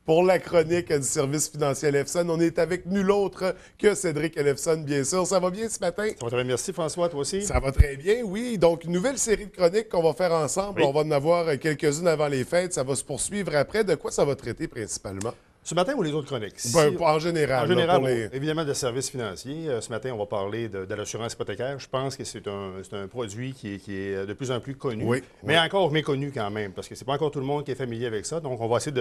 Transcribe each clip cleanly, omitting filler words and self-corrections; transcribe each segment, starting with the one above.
pour la chronique du service financier LFSON. On est avec nul autre que Cédric LFSON, bien sûr. Ça va bien ce matin? Ça va très bien. Merci François, toi aussi? Ça va très bien, oui. Donc, une nouvelle série de chroniques qu'on va faire ensemble. Oui. On va en avoir quelques-unes avant les fêtes. Ça va se poursuivre après. De quoi ça va traiter principalement? Ce matin ou les autres chroniques? En général. En général, là, pour les... évidemment, de services financiers. Ce matin, on va parler de l'assurance hypothécaire. Je pense que c'est un produit qui est de plus en plus connu, oui, mais encore méconnu quand même, parce que c'est pas encore tout le monde qui est familier avec ça. Donc, on va essayer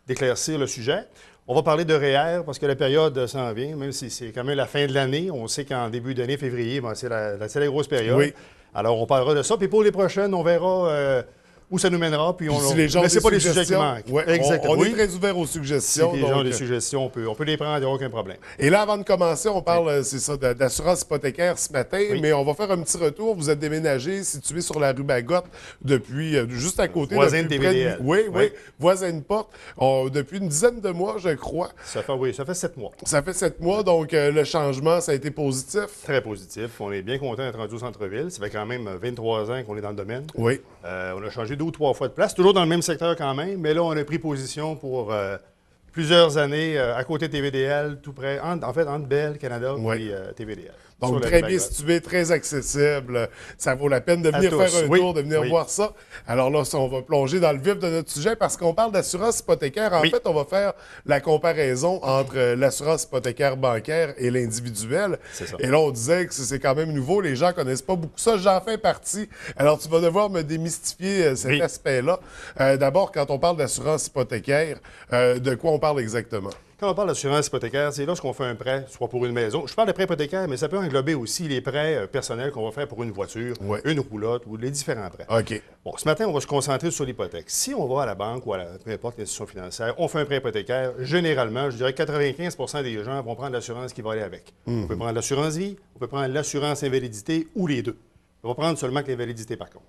d'éclaircir le sujet. On va parler de REER parce que la période s'en vient, même si c'est quand même la fin de l'année. On sait qu'en début d'année, février, c'est la grosse période. Oui. Alors, on parlera de ça. Puis pour les prochaines, on verra où ça nous mènera. Puis si les gens mais c'est pas les suggestions, sujets qui manquent. Ouais, exactement. On est très ouvert aux suggestions. Si les gens ont des suggestions, on peut les prendre, il n'y a aucun problème. Et là, avant de commencer, on parle, c'est ça, d'assurance hypothécaire ce matin, mais on va faire un petit retour. Vous êtes déménagé, situé sur la rue Bagotte, depuis juste à côté. Voisin de TVDL. Oui, voisin de porte. Depuis une dizaine de mois, je crois. Ça fait 7 mois. Ça fait 7 mois, donc le changement, ça a été positif. Très positif. On est bien content d'être rendu au centre-ville. Ça fait quand même 23 ans qu'on est dans le domaine. Oui. On a changé 2 ou 3 fois de place, toujours dans le même secteur quand même, mais là, on a pris position pour plusieurs années à côté de TVDL, tout près, entre Bell, Canada et TVDL. Donc, très bien situé, très accessible. Ça vaut la peine de venir faire un tour, de venir voir ça. Alors là, on va plonger dans le vif de notre sujet parce qu'on parle d'assurance hypothécaire. En fait, on va faire la comparaison entre l'assurance hypothécaire bancaire et l'individuel. Et là, on disait que c'est quand même nouveau. Les gens ne connaissent pas beaucoup ça. J'en fais partie. Alors, tu vas devoir me démystifier cet aspect-là. D'abord, quand on parle d'assurance hypothécaire, de quoi on parle exactement? Quand on parle d'assurance hypothécaire, c'est lorsqu'on fait un prêt, soit pour une maison. Je parle de prêt hypothécaire, mais ça peut englober aussi les prêts personnels qu'on va faire pour une voiture, une roulotte ou les différents prêts. OK. Bon, ce matin, on va se concentrer sur l'hypothèque. Si on va à la banque ou peu importe l'institution financière, on fait un prêt hypothécaire, généralement, je dirais que 95 des gens vont prendre l'assurance qui va aller avec. On peut prendre l'assurance vie, on peut prendre l'assurance invalidité ou les deux. On va prendre seulement que l'invalidité, par contre.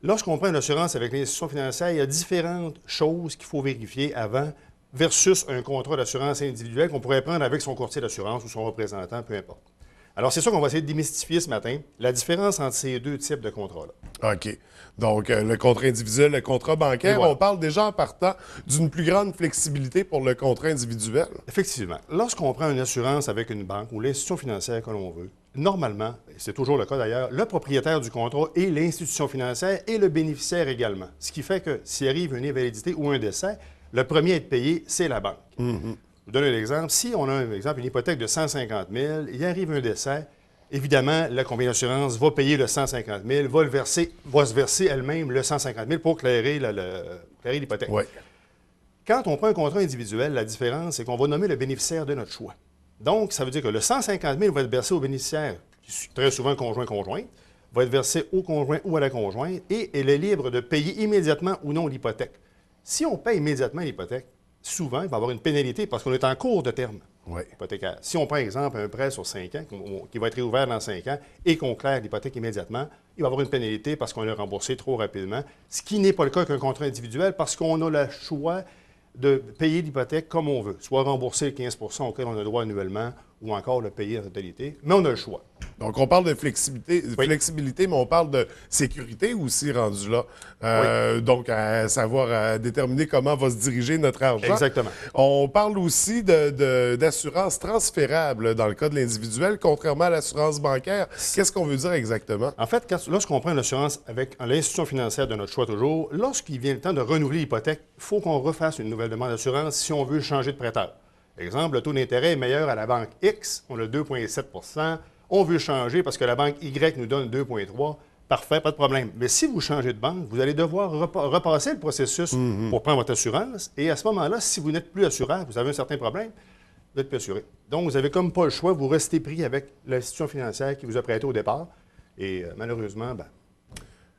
Lorsqu'on prend une assurance avec l'institution financière, il y a différentes choses qu'il faut vérifier avant versus un contrat d'assurance individuelle qu'on pourrait prendre avec son courtier d'assurance ou son représentant, peu importe. Alors, c'est ça qu'on va essayer de démystifier ce matin, la différence entre ces deux types de contrats-là. OK. Donc, le contrat individuel, le contrat bancaire, on parle déjà en partant d'une plus grande flexibilité pour le contrat individuel. Effectivement. Lorsqu'on prend une assurance avec une banque ou l'institution financière que l'on veut, normalement, et c'est toujours le cas d'ailleurs, le propriétaire du contrat est l'institution financière et le bénéficiaire également. Ce qui fait que s'il arrive une invalidité ou un décès, le premier à être payé, c'est la banque. Je vous donne un exemple. Si on a, un exemple, une hypothèque de 150 000, il arrive un décès, évidemment, la compagnie d'assurance va payer le 150 000, va se verser elle-même le 150 000 pour clairer l'hypothèque. Ouais. Quand on prend un contrat individuel, la différence, c'est qu'on va nommer le bénéficiaire de notre choix. Donc, ça veut dire que le 150 000 va être versé au bénéficiaire, très souvent conjoint-conjointe, va être versé au conjoint ou à la conjointe, et elle est libre de payer immédiatement ou non l'hypothèque. Si on paye immédiatement l'hypothèque, souvent, il va y avoir une pénalité parce qu'on est en cours de terme hypothécaire. Si on prend, exemple, un prêt sur 5 ans, qui va être réouvert dans 5 ans, et qu'on claire l'hypothèque immédiatement, il va y avoir une pénalité parce qu'on l'a remboursé trop rapidement, ce qui n'est pas le cas avec un contrat individuel parce qu'on a le choix de payer l'hypothèque comme on veut, soit rembourser le 15 auquel on a droit annuellement ou encore le payer en totalité, mais on a le choix. Donc, on parle de flexibilité, mais on parle de sécurité aussi rendu là. Donc, à savoir à déterminer comment va se diriger notre argent. Exactement. On parle aussi d'assurance transférable dans le cas de l'individuel, contrairement à l'assurance bancaire. Qu'est-ce qu'on veut dire exactement? En fait, lorsqu'on prend une assurance avec l'institution financière de notre choix toujours, lorsqu'il vient le temps de renouveler l'hypothèque, il faut qu'on refasse une nouvelle demande d'assurance si on veut changer de prêteur. Exemple, le taux d'intérêt est meilleur à la banque X, on a 2,7 on veut changer parce que la banque Y nous donne 2,3 parfait, pas de problème. Mais si vous changez de banque, vous allez devoir repasser le processus pour prendre votre assurance. Et à ce moment-là, si vous n'êtes plus assureur, vous avez un certain problème, vous n'êtes plus assuré. Donc, vous n'avez comme pas le choix, vous restez pris avec l'institution financière qui vous a prêté au départ. Et malheureusement,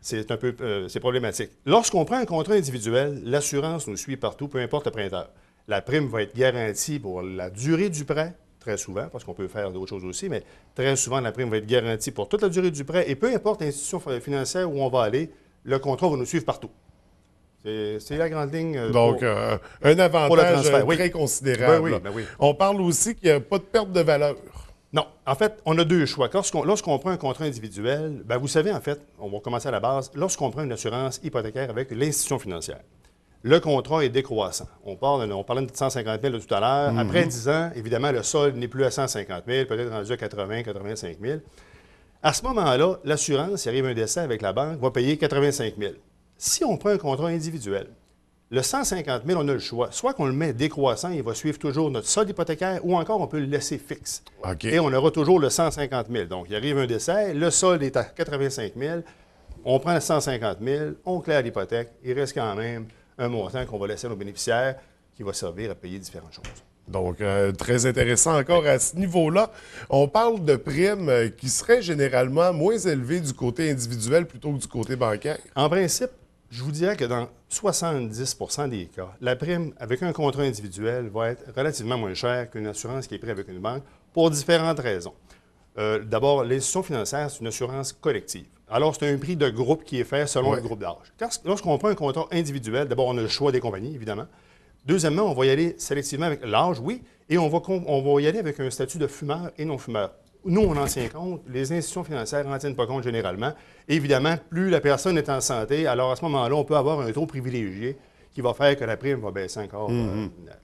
c'est un peu c'est problématique. Lorsqu'on prend un contrat individuel, l'assurance nous suit partout, peu importe le prêteur. La prime va être garantie pour la durée du prêt, très souvent, parce qu'on peut faire d'autres choses aussi, mais très souvent, la prime va être garantie pour toute la durée du prêt. Et peu importe l'institution financière où on va aller, le contrat va nous suivre partout. C'est la grande ligne. Donc, un avantage très considérable. Oui. On parle aussi qu'il n'y a pas de perte de valeur. Non. En fait, on a deux choix. Lorsqu'on prend un contrat individuel, vous savez, en fait, on va commencer à la base, lorsqu'on prend une assurance hypothécaire avec l'institution financière, le contrat est décroissant. On parlait de 150 000 tout à l'heure. Après 10 ans, évidemment, le solde n'est plus à 150 000, peut-être rendu à 80 85 000. À ce moment-là, l'assurance, s'il arrive un décès avec la banque, va payer 85 000. Si on prend un contrat individuel, le 150 000, on a le choix. Soit qu'on le met décroissant, il va suivre toujours notre solde hypothécaire, ou encore on peut le laisser fixe. Et on aura toujours le 150 000. Donc, il arrive un décès, le solde est à 85 000, on prend le 150 000, on claire l'hypothèque, il reste quand même un montant qu'on va laisser à nos bénéficiaires qui va servir à payer différentes choses. Donc, très intéressant encore à ce niveau-là. On parle de primes qui seraient généralement moins élevées du côté individuel plutôt que du côté bancaire. En principe, je vous dirais que dans 70 des cas, la prime avec un contrat individuel va être relativement moins chère qu'une assurance qui est prise avec une banque pour différentes raisons. D'abord, l'institution financière, c'est une assurance collective. Alors, c'est un prix de groupe qui est fait selon le groupe d'âge. Lorsqu'on prend un contrat individuel, d'abord, on a le choix des compagnies, évidemment. Deuxièmement, on va y aller sélectivement avec l'âge, oui, et on va y aller avec un statut de fumeur et non-fumeur. Nous, on en tient compte, les institutions financières n'en tiennent pas compte généralement. Évidemment, plus la personne est en santé, alors à ce moment-là, on peut avoir un taux privilégié qui va faire que la prime va baisser encore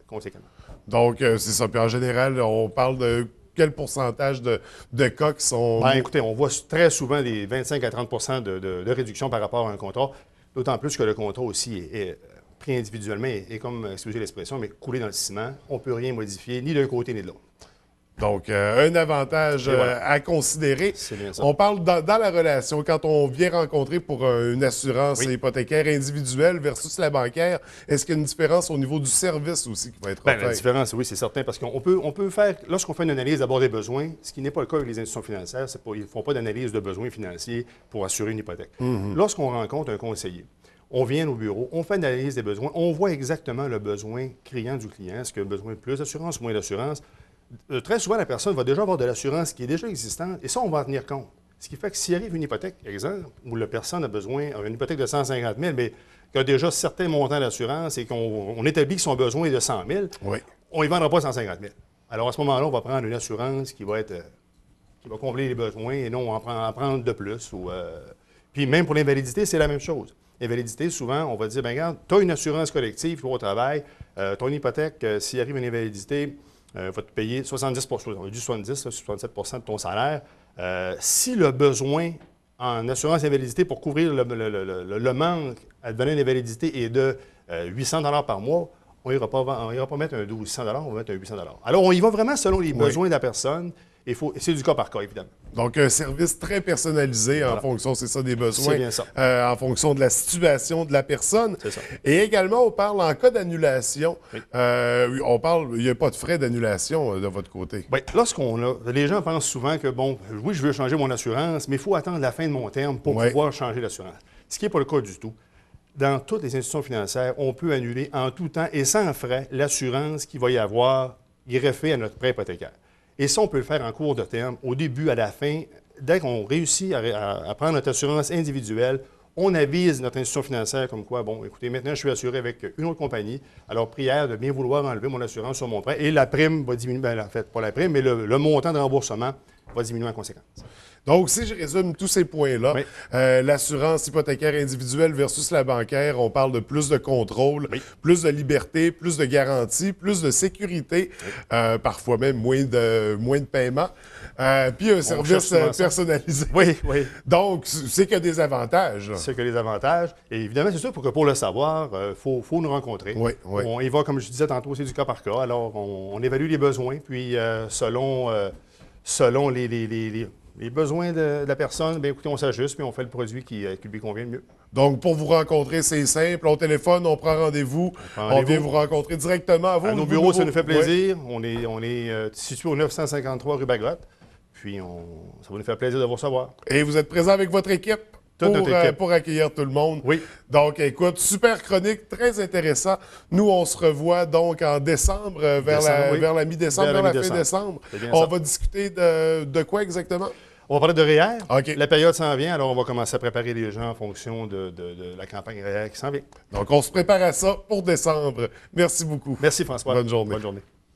conséquemment. Donc, c'est ça. Puis en général, on parle de quel pourcentage de cas qui sont... Bien, écoutez, on voit très souvent des 25 à 30 de réduction par rapport à un contrat, d'autant plus que le contrat aussi est pris individuellement et comme, excusez l'expression, mais coulé dans le ciment. On ne peut rien modifier ni d'un côté ni de l'autre. Donc, un avantage à considérer. C'est bien ça. On parle dans la relation, quand on vient rencontrer pour une assurance hypothécaire individuelle versus la bancaire, est-ce qu'il y a une différence au niveau du service aussi qui va être offert? La différence, oui, c'est certain, parce qu'on peut faire, lorsqu'on fait une analyse d'abord des besoins, ce qui n'est pas le cas avec les institutions financières, ils ne font pas d'analyse de besoins financiers pour assurer une hypothèque. Lorsqu'on rencontre un conseiller, on vient au bureau, on fait une analyse des besoins, on voit exactement le besoin criant du client, est-ce qu'il a besoin de plus d'assurance, moins d'assurance. Très souvent, la personne va déjà avoir de l'assurance qui est déjà existante, et ça, on va en tenir compte. Ce qui fait que s'il arrive une hypothèque, exemple, où la personne a besoin d'une hypothèque de 150 000, mais qui a déjà certains montants d'assurance et qu'on établit que son besoin est de 100 000, on ne vendra pas 150 000. Alors, à ce moment-là, on va prendre une assurance qui va combler les besoins et non en prendre de plus. Puis même pour l'invalidité, c'est la même chose. L'invalidité, souvent, on va dire, bien, regarde, tu as une assurance collective, tu vas au travail, ton hypothèque, s'il arrive une invalidité, va te payer 70 on a dit 70, 67 de ton salaire. Si le besoin en assurance invalidité pour couvrir le manque à devenir une invalidité est de 800 $ par mois, on n'ira pas mettre un 1200 $, on va mettre un 800 $. Alors, on y va vraiment selon les besoins de la personne. C'est du cas par cas, évidemment. Donc, un service très personnalisé en fonction, c'est ça, des besoins. C'est bien ça. En fonction de la situation de la personne. C'est ça. Et également, on parle en cas d'annulation. Il n'y a pas de frais d'annulation de votre côté. Bien, les gens pensent souvent que, bon, oui, je veux changer mon assurance, mais il faut attendre la fin de mon terme pour pouvoir changer l'assurance. Ce qui n'est pas le cas du tout. Dans toutes les institutions financières, on peut annuler en tout temps et sans frais l'assurance qu'il va y avoir greffée à notre prêt hypothécaire. Et ça, on peut le faire en cours de terme, au début, à la fin. Dès qu'on réussit à prendre notre assurance individuelle, on avise notre institution financière comme quoi, bon, écoutez, maintenant, je suis assuré avec une autre compagnie. Alors, prière de bien vouloir enlever mon assurance sur mon prêt. Et la prime va diminuer. Bien, en fait, pas la prime, mais le montant de remboursement va diminuer en conséquence. Donc, si je résume tous ces points-là, l'assurance hypothécaire individuelle versus la bancaire, on parle de plus de contrôle, plus de liberté, plus de garantie, plus de sécurité, parfois même moins de paiement, puis un service personnalisé. Oui. Donc, c'est que des avantages. C'est que des avantages. Et évidemment, c'est sûr que pour le savoir, il faut nous rencontrer. On y va, comme je disais tantôt, c'est du cas par cas. Alors, on évalue les besoins, puis selon les besoins de la personne, bien, écoutez, on s'ajuste, puis on fait le produit qui lui convient le mieux. Donc, pour vous rencontrer, c'est simple. On téléphone, on prend rendez-vous. On vient vous rencontrer directement à vous. À nos bureaux, ça nous fait plaisir. On est situé au 953 rue Bagrotte. Puis, ça va nous faire plaisir de vous recevoir. Et vous êtes présent avec votre équipe? Pour accueillir tout le monde. Oui. Donc, écoute, super chronique, très intéressant. Nous, on se revoit donc en décembre, vers la mi-décembre, vers la fin décembre. On va discuter de quoi exactement? On va parler de REER. OK. La période s'en vient, alors on va commencer à préparer les gens en fonction de la campagne REER qui s'en vient. Donc, on se prépare à ça pour décembre. Merci beaucoup. Merci, François. Bonne journée. Bonne journée.